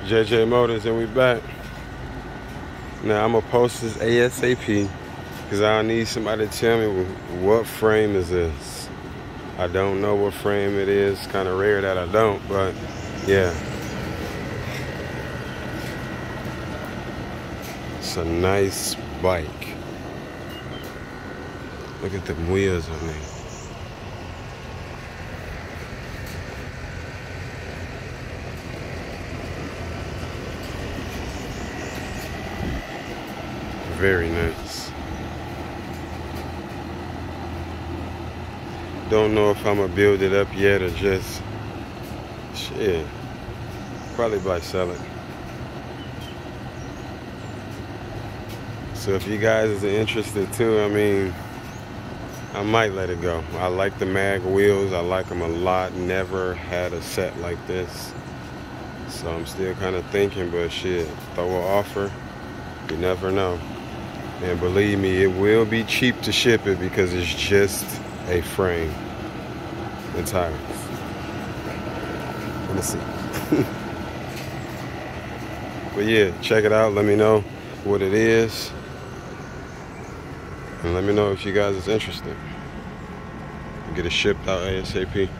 JJ Motors, and we back. Now I'm gonna post this ASAP because I need somebody to tell me what frame is this. I don't know what frame it is. Kind of rare that I don't, but yeah. It's a nice bike. Look at the wheels on there. Very nice. Don't know if I'm gonna build it up yet or just shit. Probably by sell it. So if you guys are interested too, I mean, I might let it go. I like the mag wheels. I like them a lot. Never had a set like this. So I'm still kind of thinking, but shit, throw an offer. You never know. And believe me, it will be cheap to ship it because it's just a frame and tires. Let's see. But yeah, check it out. Let me know what it is. And let me know if you guys is interested. Get it shipped out ASAP.